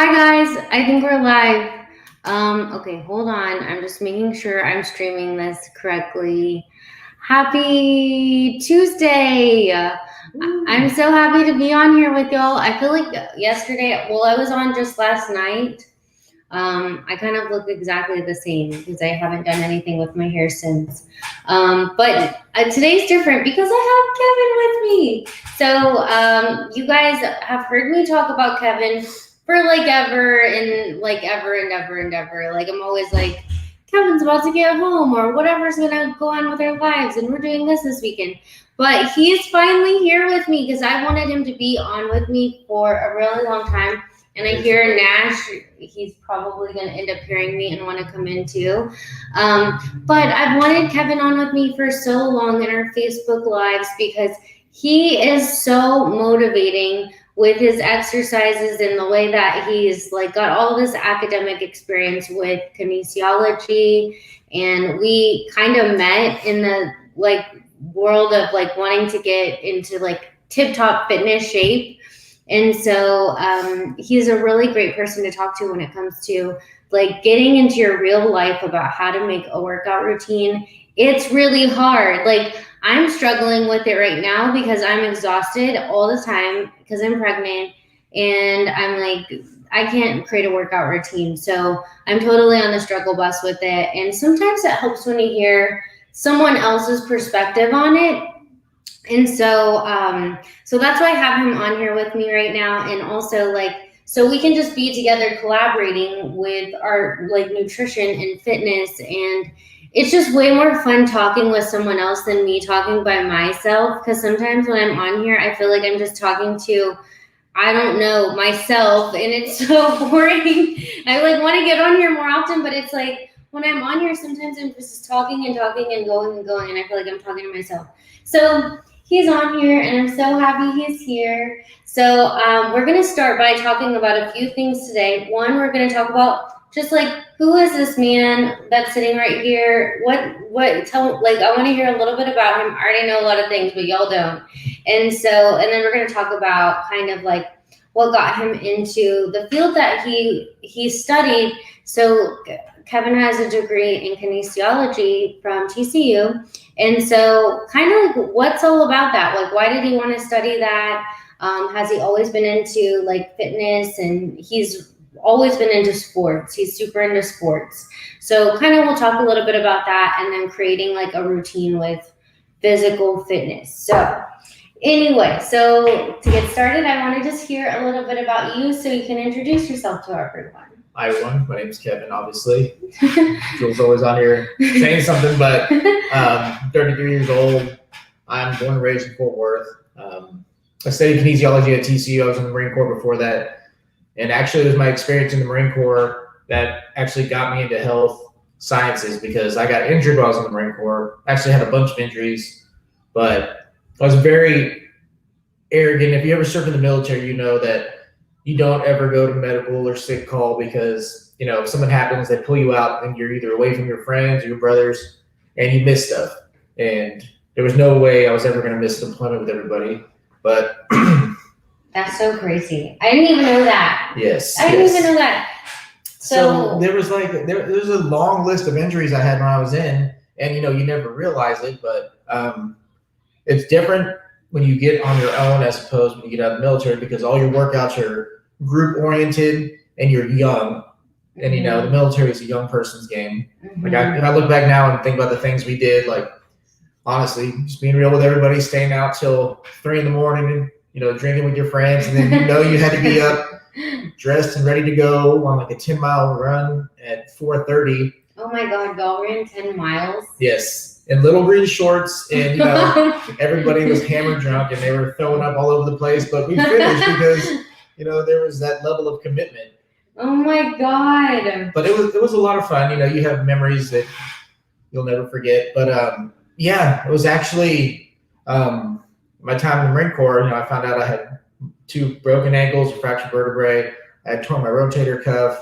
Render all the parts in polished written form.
Hi guys, I think we're live. Okay, hold on. I'm just making sure I'm streaming this correctly. Happy Tuesday! I'm so happy to be on here with y'all. I feel like yesterday, well, I was on just last night. I kind of look exactly the same because I haven't done anything with my hair since. But today's different because I have Kevin with me. So you guys have heard me talk about Kevin for like ever and like ever and ever and ever. Like I'm always like, Kevin's about to get home or whatever's gonna go on with our lives, and we're doing this weekend. But he's finally here with me because I wanted him to be on with me for a really long time. And I hear Nash, he's probably going to end up hearing me and want to come in too. But I've wanted Kevin on with me for so long in our Facebook Lives because he is so motivating with his exercises and the way that he's like got all this academic experience with kinesiology. And we kind of met in the like world of like wanting to get into like tip top fitness shape. And so he's a really great person to talk to when it comes to like getting into your real life about how to make a workout routine. It's really hard. Like I'm struggling with it right now because I'm exhausted all the time because I'm pregnant and I'm like, I can't create a workout routine. So I'm totally on the struggle bus with it. And sometimes it helps when you hear someone else's perspective on it. And so that's why I have him on here with me right now. And also like, so we can just be together collaborating with our like nutrition and fitness. And it's just way more fun talking with someone else than me talking by myself. Cause sometimes when I'm on here, I feel like I'm just talking to, I don't know, myself. And it's so boring. I like want to get on here more often, but it's like, when I'm on here, sometimes I'm just talking and talking and going and going. And I feel like I'm talking to myself. So he's on here and I'm so happy he's here. So we're going to start by talking about a few things today. One, we're going to talk about just like, who is this man that's sitting right here? I want to hear a little bit about him. I already know a lot of things, but y'all don't. And then we're going to talk about kind of like what got him into the field that he studied. So Kevin has a degree in kinesiology from TCU. And so kind of like what's all about that? Like, why did he want to study that? Has he always been into like fitness? And he's always been into sports. He's super into sports. So kind of we'll talk a little bit about that and then creating like a routine with physical fitness. So anyway, so to get started, I want to just hear a little bit about you so you can introduce yourself to everyone. Hi everyone, my name is Kevin, obviously. Jules always on here saying something, but 33 years old. I'm born and raised in Fort Worth. I studied kinesiology at TCU. I was in the Marine Corps before that. And actually it was my experience in the Marine Corps that actually got me into health sciences because I got injured while I was in the Marine Corps. I actually had a bunch of injuries, but I was very arrogant. If you ever served in the military, you know that you don't ever go to medical or sick call because, you know, if something happens, they pull you out and you're either away from your friends or your brothers and you miss stuff. And there was no way I was ever going to miss an appointment with everybody. But that's so crazy. I didn't even know that. Yes. I didn't even know that. So there was like, there's a long list of injuries I had when I was in, and, you know, you never realize it, but it's different when you get on your own as opposed when you get out of the military because all your workouts are group oriented and you're young. And, you know, the military is a young person's game. Mm-hmm. Like if I look back now and think about the things we did, like honestly, just being real with everybody, staying out till 3 a.m, and, you know, drinking with your friends. And then, you know, you had to be up dressed and ready to go on like a 10-mile run at 4:30. Oh my God, y'all ran 10 miles? Yes. In little green shorts, and, you know, everybody was hammered drunk and they were throwing up all over the place. But we finished because, you know, there was that level of commitment. Oh my God. But it was a lot of fun. You know, you have memories that you'll never forget. But yeah, it was actually my time in the Marine Corps. You know, I found out I had 2 broken ankles, a fractured vertebrae. I had torn my rotator cuff.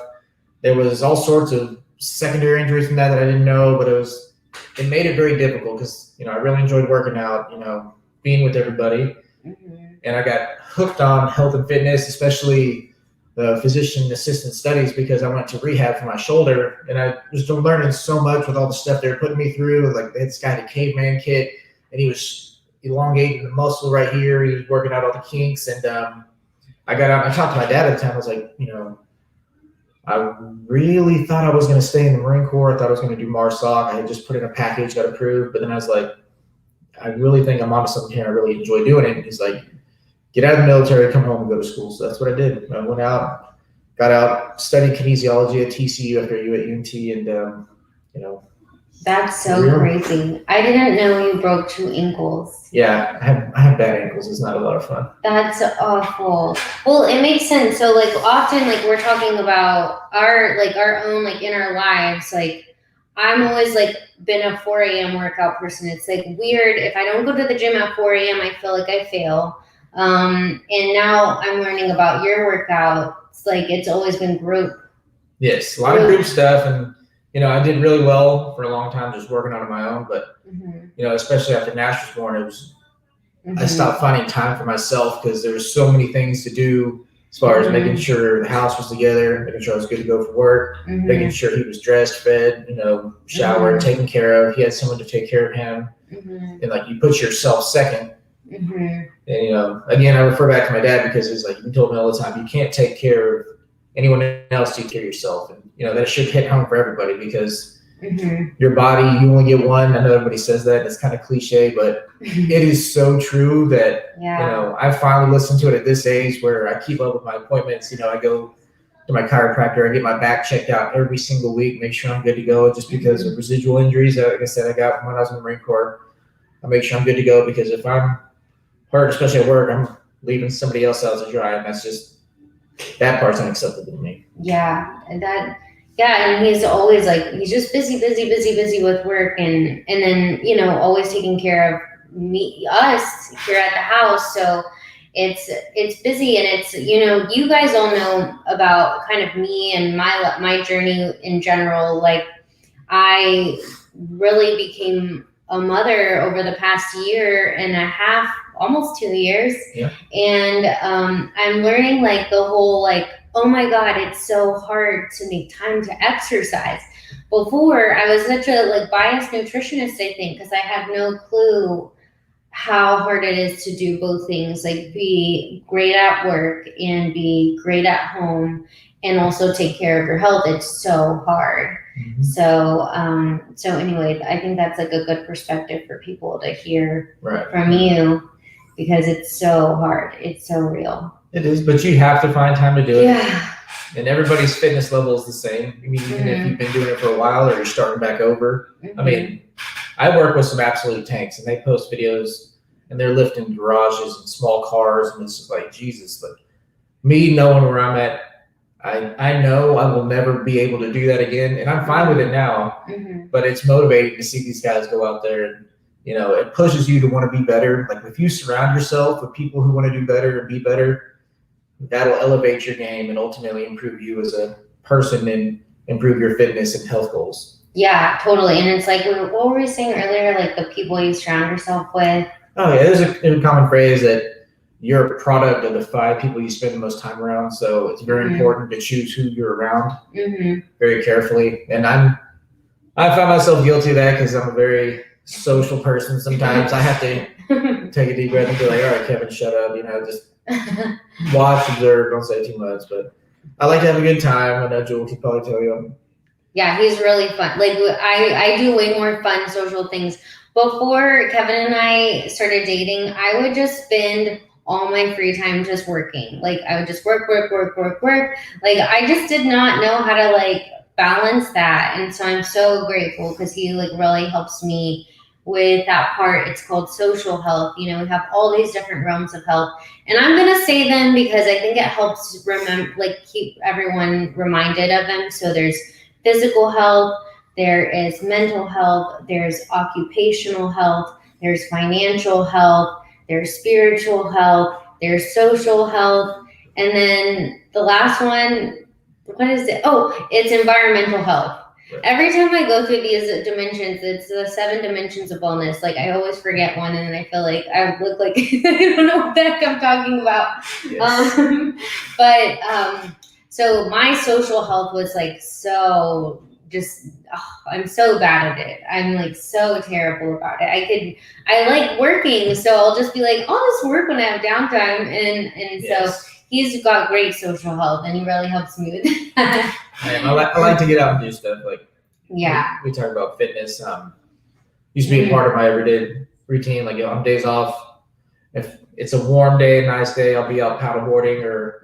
There was all sorts of secondary injuries from that I didn't know, but it made it very difficult because, you know, I really enjoyed working out, you know, being with everybody. Mm-hmm. And I got hooked on health and fitness, especially the physician assistant studies because I went to rehab for my shoulder, and I was learning so much with all the stuff they were putting me through. Like this guy had a caveman kit, and he was elongating the muscle right here. He was working out all the kinks, and I got out and I talked to my dad at the time. I was like, I really thought I was going to stay in the Marine Corps. I thought I was going to do MARSOC. I had just put in a package, got approved, but then I was like, I really think I'm onto something here. I really enjoy doing it. And he's like, get out of the military, come home and go to school. So that's what I did. I went out, got out, studied kinesiology at TCU after you at UNT, and That's so crazy. I didn't know you broke 2 ankles. Yeah, I have bad ankles. It's not a lot of fun. That's awful. Well, it makes sense. So like often like we're talking about our own like in our lives, like I'm always like been a 4 a.m. workout person. It's like weird. If I don't go to the gym at 4 a.m., I feel like I fail. And now I'm learning about your workout. It's like it's always been group. Yes, a lot of group stuff, and I did really well for a long time just working on my own. But especially after Nash was born, it was I stopped finding time for myself because there were so many things to do as far as making sure the house was together, making sure I was good to go for work, making sure he was dressed, fed, showered, taken care of. He had someone to take care of him, and like you put yourself second. And again, I refer back to my dad because he's like, he told me all the time, you can't take care of anyone else, take care of yourself. And that should hit home for everybody because your body, you only get one. I know everybody says that, it's kind of cliche, but it is so true that I finally listened to it at this age where I keep up with my appointments. I go to my chiropractor, I get my back checked out every single week, make sure I'm good to go, just because of residual injuries like I said I got when I was in the Marine Corps. I make sure I'm good to go because if I'm hurt, especially at work, I'm leaving somebody else out to dry, and that part's unacceptable to me. And he's always like, he's just busy with work, and then always taking care of us here at the house. So it's busy, and it's you guys all know about kind of me and my journey in general. Like I really became a mother over the past year and a half, almost 2 years. Yeah. And I'm learning like the whole like, oh my God, it's so hard to make time to exercise. Before I was such a like biased nutritionist, I think, because I had no clue how hard it is to do both things, like be great at work and be great at home and also take care of your health. It's so hard. So anyway, I think that's like a good perspective for people to hear from you because it's so hard. It's so real. It is, but you have to find time to do it. Yeah. And everybody's fitness level is the same. I mean, even if you've been doing it for a while or you're starting back over. I mean, I work with some absolute tanks, and they post videos, and they're lifting garages and small cars, and it's just like, Jesus. But me knowing where I'm at, I know I will never be able to do that again, and I'm fine with it now. But it's motivating to see these guys go out there, and it pushes you to want to be better. Like if you surround yourself with people who want to do better and be better, that'll elevate your game and ultimately improve you as a person and improve your fitness and health goals. Yeah, totally. And it's like, what were we saying earlier? Like the people you surround yourself with. Oh yeah, there's a common phrase that you're a product of the 5 people you spend the most time around. So it's very important to choose who you're around very carefully. And I find myself guilty of that because I'm a very social person. Sometimes I have to take a deep breath and be like, all right, Kevin, shut up. Just watch, observe, don't say too much. But I like to have a good time. I know Jewel can probably tell you. Yeah, he's really fun. Like I do way more fun social things. Before Kevin and I started dating, I would just spend all my free time just working. Like I would just work. Like I just did not know how to like balance that. And so I'm so grateful because he like really helps me with that part. It's called social health. We have all these different realms of health. And I'm going to say them because I think it helps keep everyone reminded of them. So there's physical health, there is mental health, there's occupational health, there's financial health, there's spiritual health, there's social health, and then the last one, what is it? Oh, it's environmental health. Every time I go through these dimensions, it's the 7 dimensions of wellness. Like I always forget one, and then I feel like I look like I don't know what the heck I'm talking about. But so my social health was like so just I'm so bad at it. I'm like so terrible about it. I like working, so I'll just be like, I'll just work when I have downtime, and so he's got great social health, and he really helps me with that. I like to get out and do stuff. Like we talk about fitness. Used to be a part of my everyday routine. Like on days off, if it's a warm day, a nice day, I'll be out paddleboarding, or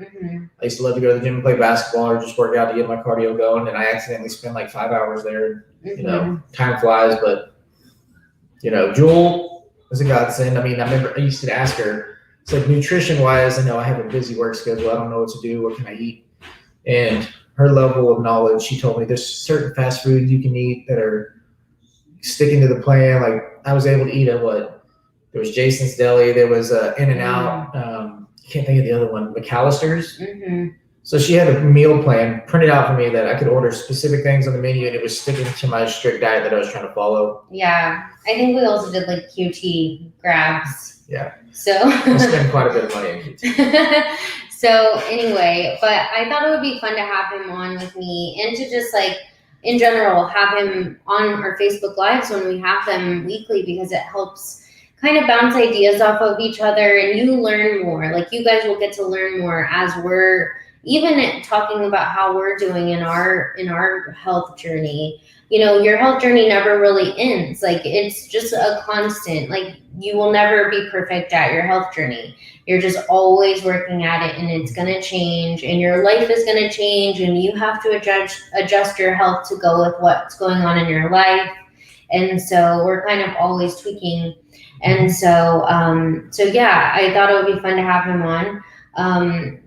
I used to love to go to the gym and play basketball, or just work out to get my cardio going. And I accidentally spend like 5 hours there. You know, time flies, but Jewel is a godsend. I mean, I remember I used to ask her, it's like nutrition wise, I know I have a busy work schedule. I don't know what to do. What can I eat? And her level of knowledge, she told me there's certain fast foods you can eat that are sticking to the plan. Like I was able to eat there was Jason's Deli, there was In-N-Out, can't think of the other one, McAllister's. So she had a meal plan printed out for me that I could order specific things on the menu, and it was sticking to my strict diet that I was trying to follow. Yeah, I think we also did like QT grabs. Yeah. So I spent quite a bit of money on QT. So anyway, but I thought it would be fun to have him on with me, and to just like in general have him on our Facebook Lives when we have them weekly, because it helps kind of bounce ideas off of each other, and you learn more. Like you guys will get to learn more as we're even talking about how we're doing in our health journey. Your health journey never really ends. Like it's just a constant. Like you will never be perfect at your health journey. You're just always working at it, and it's going to change, and your life is going to change, and you have to adjust your health to go with what's going on in your life. And so we're kind of always tweaking. And so yeah, I thought it would be fun to have him on.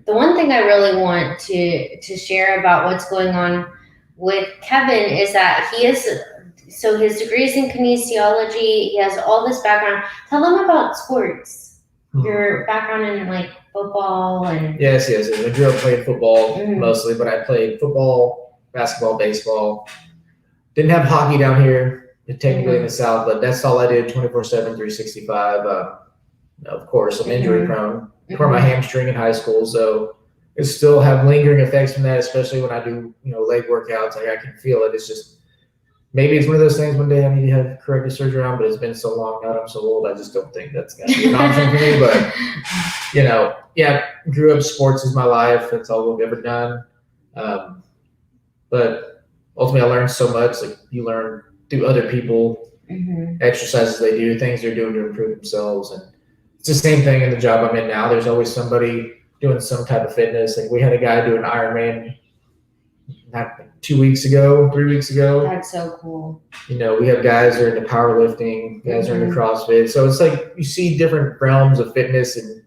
The one thing I really want to share about what's going on with Kevin is that his degree is in kinesiology. He has all this background. Tell them about sports. Your background in like football and yes. I grew up playing football mostly, but I played football, basketball, baseball. Didn't have hockey down here, technically in the South, but that's all I did 24/7, 365. Of course, I'm injury prone. Tore my hamstring in high school, so it still have lingering effects from that, especially when I do leg workouts. Like I can feel it. It's just maybe it's one of those things one day I need to have corrective surgery on, but it's been so long now that I'm so old, I just don't think that's going to be an option for me. But, grew up, sports is my life. That's all we've ever done. But ultimately I learned so much. Like you learn through other people, exercises they do, things they're doing to improve themselves. And it's the same thing in the job I'm in now. There's always somebody doing some type of fitness. Like we had a guy do an Ironman not 3 weeks ago. That's so cool. We have guys that are into powerlifting, guys are into CrossFit. So it's like you see different realms of fitness, and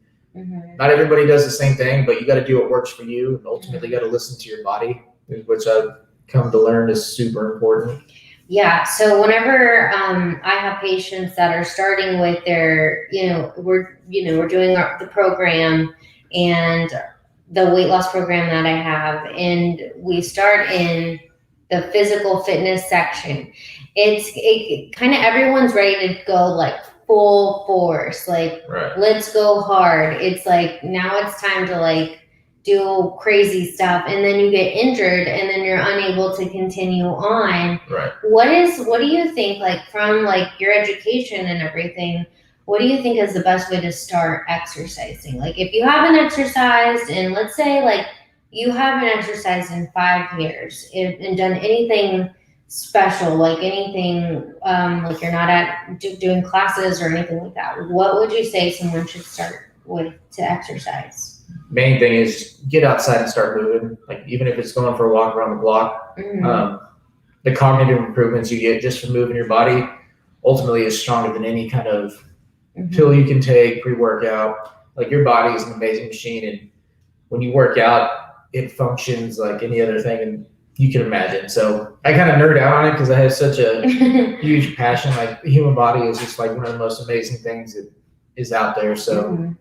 not everybody does the same thing, but you got to do what works for you, and ultimately you got to listen to your body, which I've come to learn is super important. Yeah. So whenever I have patients that are starting with their, we're doing the program and the weight loss program that I have, and we start in the physical fitness section. It kind of everyone's ready to go like full force, like let's go hard. It's like now it's time to like do crazy stuff, and then you get injured, and then you're unable to continue on. What do you think, like from like your education and everything, what do you think is the best way to start exercising? Like if you haven't exercised, and let's say like you haven't exercised in 5 years and done anything special, like anything, like you're not doing classes or anything like that, what would you say someone should start with to exercise? Main thing is get outside and start moving. Like even if it's going for a walk around the block, the cognitive improvements you get just from moving your body ultimately is stronger than any kind of pill you can take, pre-workout. Like your body is an amazing machine, and when you work out, it functions like any other thing and you can imagine. So I kind of nerd out on it because I have such a huge passion. Like the human body is just like one of the most amazing things that is out there. So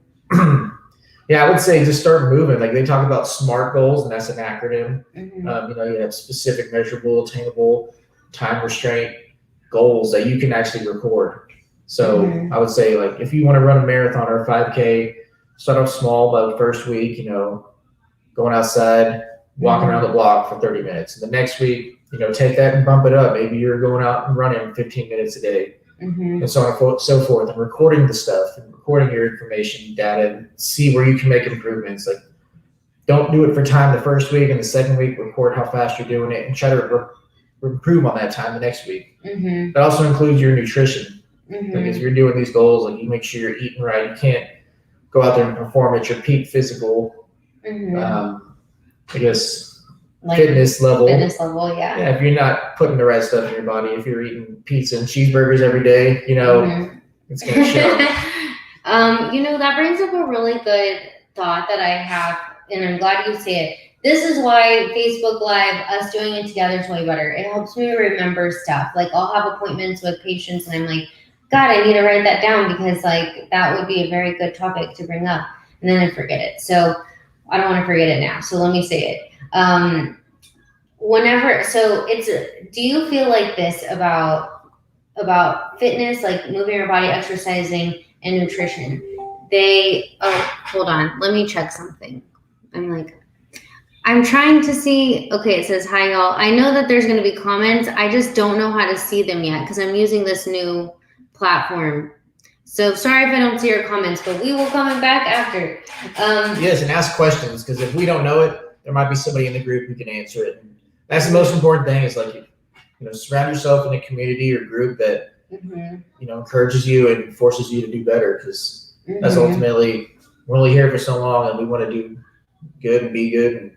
yeah, I would say just start moving. Like they talk about SMART goals, and that's an acronym. You have specific, measurable, attainable, time restraint goals that you can actually record. So Mhm. I would say, like, if you want to run a marathon or a 5K, start off small by the first week, going outside, walking around the block for 30 minutes. And the next week, take that and bump it up. Maybe you're going out and running 15 minutes a day, and so on and so forth, and recording the stuff and recording your information, data, and see where you can make improvements. Like, don't do it for time the first week, and the second week, record how fast you're doing it and try to improve on that time the next week. That also includes your nutrition. Like, if you're doing these goals, like, you make sure you're eating right. You can't go out there and perform at your peak physical, I guess, Like fitness level. Yeah. Yeah, if you're not putting the right stuff in your body, if you're eating pizza and cheeseburgers every day, it's going to show. That brings up a really good thought that I have, and I'm glad you say it. This is why Facebook Live, us doing it together, is way better. It helps me remember stuff. Like, I'll have appointments with patients, and I'm like, God, I need to write that down because, like, that would be a very good topic to bring up, and then I forget it. So I don't want to forget it now. So let me say it. Do you feel like this about fitness, like moving your body, exercising, and nutrition? Hold on, let me check something. I'm trying to see. Okay, it says, hi y'all. I know that there's going to be comments. I just don't know how to see them yet because I'm using this new platform. So sorry if I don't see your comments, but we will comment back after. Yes, and ask questions, because if we don't know it, there might be somebody in the group who can answer it. And that's the most important thing, is like, surround yourself in a community or group that encourages you and forces you to do better, because that's ultimately, we're only here for so long, and we want to do good and be good and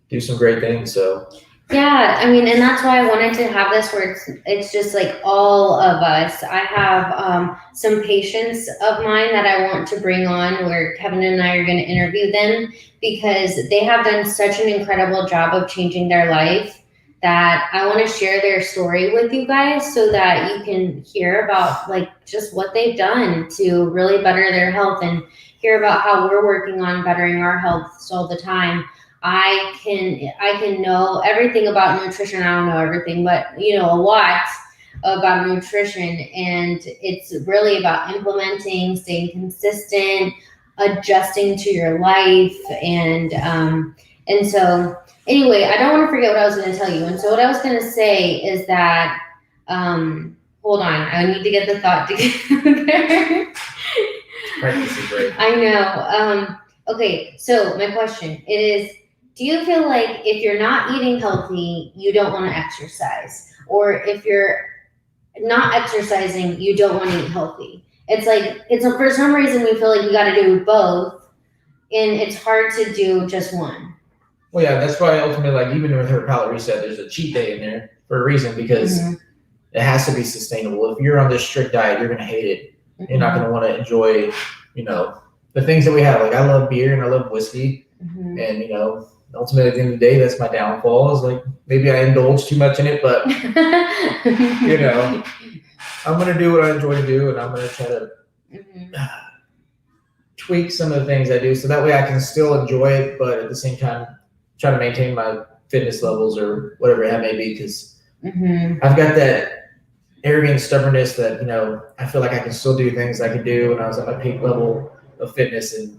do some great things. So yeah, I mean, and that's why I wanted to have this where it's just like all of us. I have some patients of mine that I want to bring on, where Kevin and I are going to interview them, because they have done such an incredible job of changing their life, that I want to share their story with you guys so that you can hear about, like, just what they've done to really better their health, and hear about how we're working on bettering our health all the time. I can know everything about nutrition. I don't know everything, but a lot about nutrition, and it's really about implementing, staying consistent, adjusting to your life, and so anyway, I don't want to forget what I was going to tell you. And so what I was going to say is that hold on, I need to get the thought together. practice is great. I know. Okay, so my question is, do you feel like if you're not eating healthy, you don't want to exercise? Or if you're not exercising, you don't want to eat healthy? For some reason we feel like you got to do both, and it's hard to do just one. Well, yeah, that's why ultimately, like, even with her palate reset, there's a cheat day in there for a reason, because it has to be sustainable. If you're on this strict diet, you're going to hate it. You're not going to want to enjoy, the things that we have. Like, I love beer and I love whiskey, and ultimately at the end of the day, that's my downfall. Is like, maybe I indulge too much in it, but I'm going to do what I enjoy to do, and I'm going to try to tweak some of the things I do, so that way I can still enjoy it, but at the same time try to maintain my fitness levels or whatever it may be, because I've got that arrogant stubbornness that I feel like I can still do things I could do when I was at my peak level of fitness, and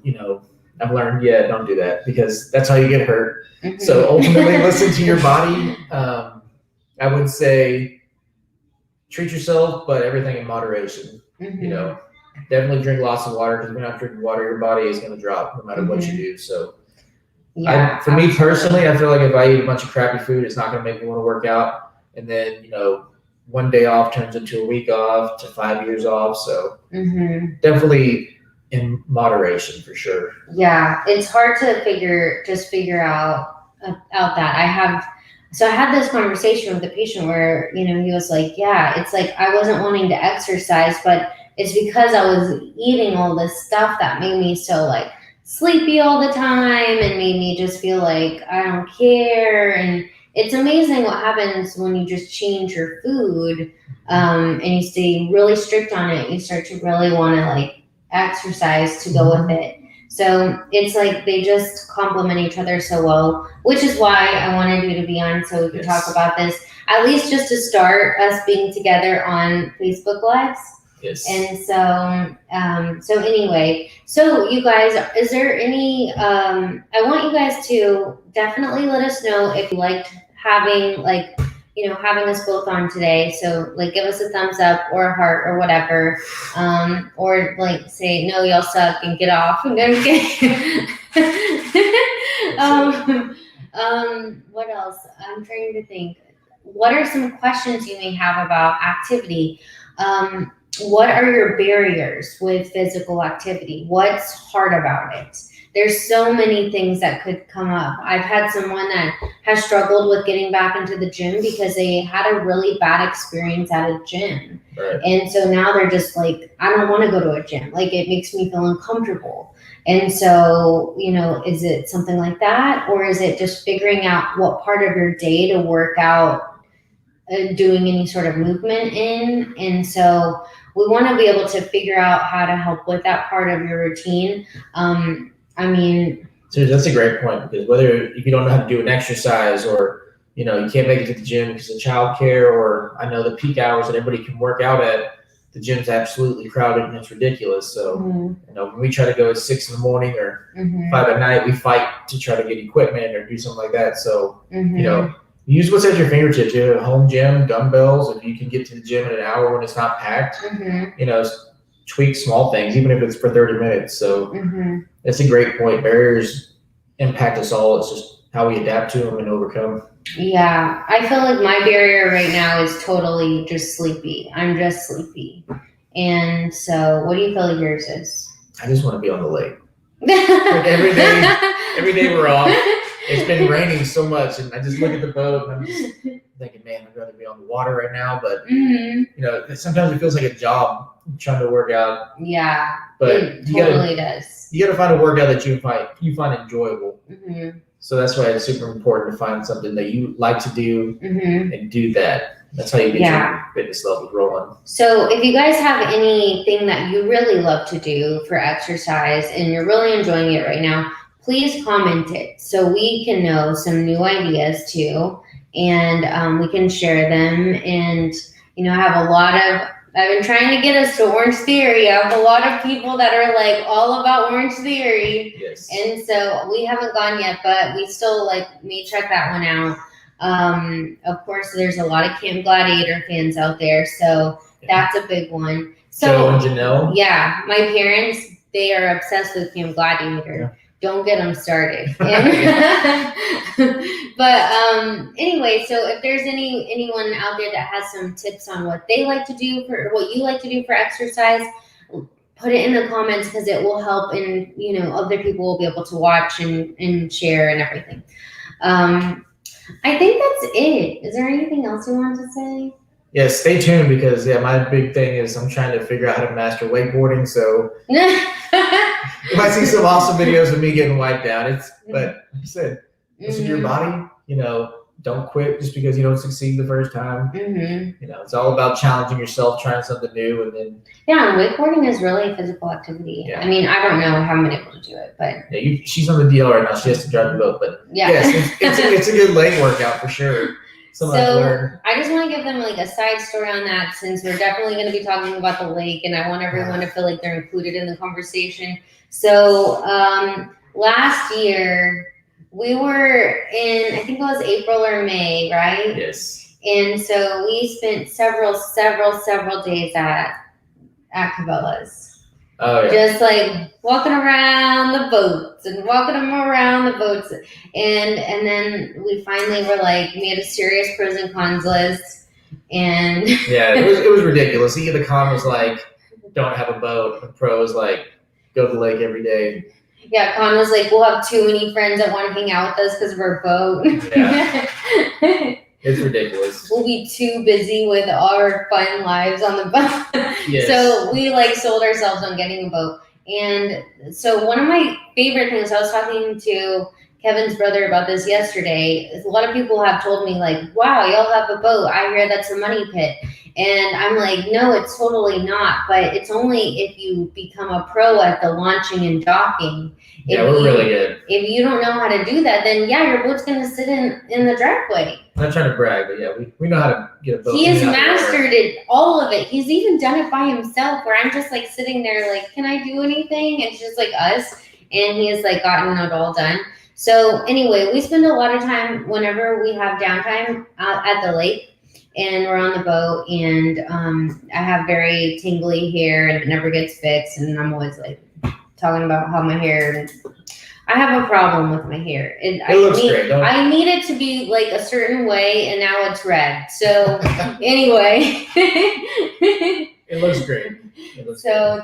I've learned, don't do that, because that's how you get hurt. So ultimately, listen to your body. I would say treat yourself, but everything in moderation. Definitely drink lots of water, because if you're not drinking water, your body is going to drop no matter what you do. So for me personally, I feel like if I eat a bunch of crappy food, it's not going to make me want to work out. And then, one day off turns into a week off to 5 years off. So definitely in moderation, for sure. Yeah, it's hard to figure out that. I had this conversation with a patient where, he was like, yeah, it's like I wasn't wanting to exercise, but it's because I was eating all this stuff that made me so, like, sleepy all the time, and made me just feel like I don't care. And it's amazing what happens when you just change your food, and you stay really strict on it. You start to really want to, like, exercise to go with it. So it's like they just complement each other so well, which is why I wanted you to be on so we can talk about this. At least just to start us being together on Facebook Lives. Yes. And so anyway, so you guys, is there any, I want you guys to definitely let us know if you liked having having us both on today. So like give us a thumbs up or a heart or whatever. Or like say, no, y'all suck and get off. I'm gonna get what else? I'm trying to think. What are some questions you may have about activity? What are your barriers with physical activity? What's hard about it? There's so many things that could come up. I've had someone that has struggled with getting back into the gym because they had a really bad experience at a gym. Right. And so now they're just like, I don't want to go to a gym. Like it makes me feel uncomfortable. And so, is it something like that? Or is it just figuring out what part of your day to work out doing any sort of movement in? And so we want to be able to figure out how to help with that part of your routine. So that's a great point, because whether if you don't know how to do an exercise or, you can't make it to the gym because of childcare, or I know the peak hours that everybody can work out at, the gym's absolutely crowded and it's ridiculous. So, when we try to go at 6 in the morning or 5 at night, we fight to try to get equipment or do something like that. So, use what's at your fingertips. You have a home gym, dumbbells. If you can get to the gym in an hour when it's not packed, tweak small things, even if it's for 30 minutes. So that's a great point. Barriers impact us all. It's just how we adapt to them and overcome. Yeah, I feel like my barrier right now is totally just sleepy. I'm just sleepy. And so what do you feel like yours is? I just want to be on the lake. Like every day we're off. It's been raining so much, and I just look at the boat and I'm just thinking, man, I'd rather be on the water right now. But sometimes it feels like a job trying to work out. Yeah, but it totally does. You got to find a workout that you find enjoyable. So that's why it's super important to find something that you like to do and do that. That's how you get your fitness levels rolling. So if you guys have anything that you really love to do for exercise and you're really enjoying it right now, please comment it so we can know some new ideas too, and we can share them. And I have I've been trying to get us to Orange Theory. I have a lot of people that are like all about Orange Theory. Yes. And so we haven't gone yet, but we still may check that one out. Of course, there's a lot of Camp Gladiator fans out there, so that's a big one. So, Joe and Janelle? Yeah, my parents, they are obsessed with Camp Gladiator. Yeah. Don't get them started. But anyway, so if there's anyone out there that has some tips on what they like to do what you like to do for exercise, put it in the comments, because it will help, and other people will be able to watch and share and everything. I think that's it. Is there anything else you want to say? Yeah, stay tuned, because my big thing is I'm trying to figure out how to master wakeboarding. So you might see some awesome videos of me getting wiped out. But like you said, listen to your body. Don't quit just because you don't succeed the first time. It's all about challenging yourself, trying something new, and then. Yeah, and wakeboarding is really a physical activity. Yeah. I mean, I don't know how I'm able to do it, but. Yeah, she's on the DL right now. She has to drive the boat, but yes, it's a good leg workout for sure. So I just want to give them a side story on that, since we're definitely going to be talking about the lake, and I want everyone to feel like they're included in the conversation. So last year we were in, I think it was April or May, right? Yes. And so we spent several days at Cabela's. Oh, yeah. Just walking around the boats and walking them around the boats. And then we finally were made a serious pros and cons list. And yeah, it was ridiculous. The con was don't have a boat. The pro was go to the lake every day. Yeah, con was we'll have too many friends that want to hang out with us because of our boat. Yeah. It's ridiculous. We'll be too busy with our fun lives on the boat. Yes. So we sold ourselves on getting a boat. And so one of my favorite things, I was talking to Kevin's brother about this yesterday. A lot of people have told me wow, y'all have a boat. I hear that's a money pit. And I'm no, it's totally not. But it's only if you become a pro at the launching and docking. Yeah, we're really good. If you don't know how to do that, then yeah, your boat's gonna sit in the driveway. I'm not trying to brag, but yeah, we know how to get a boat. He has mastered it, all of it. He's even done it by himself, where I'm just like sitting there like, can I do anything? It's just like us, and he has like gotten it all done. So anyway, we spend a lot of time whenever we have downtime out at the lake, and we're on the boat, and I have very tingly hair, and it never gets fixed, and I'm always like talking about how my hair. I have a problem with my hair. It looks great. I need it to be like a certain way, and now it's red. So anyway, it looks great.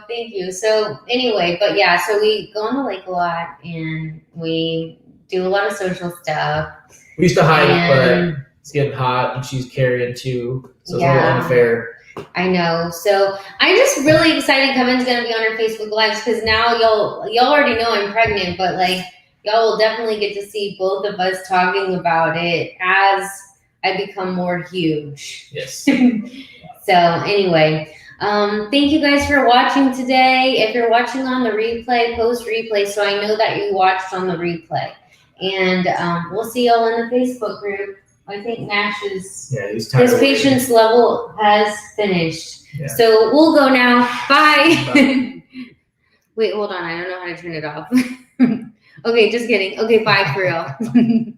Thank you. So anyway, but yeah, so we go on the lake a lot, and we do a lot of social stuff. We used to hike, but it's getting hot, and she's carrying too, so it's a little unfair. I know. So I'm just really excited Kevin's gonna be on our Facebook Lives, because now y'all already know I'm pregnant, but like y'all will definitely get to see both of us talking about it as I become more huge. Yes. So anyway, thank you guys for watching today. If you're watching on the replay, post replay, so I know that you watched on the replay. And we'll see y'all in the Facebook group. I think Nash's his patience level has finished. Yeah. So we'll go now. Bye. Wait, hold on. I don't know how to turn it off. Okay, just kidding. Okay, bye for real.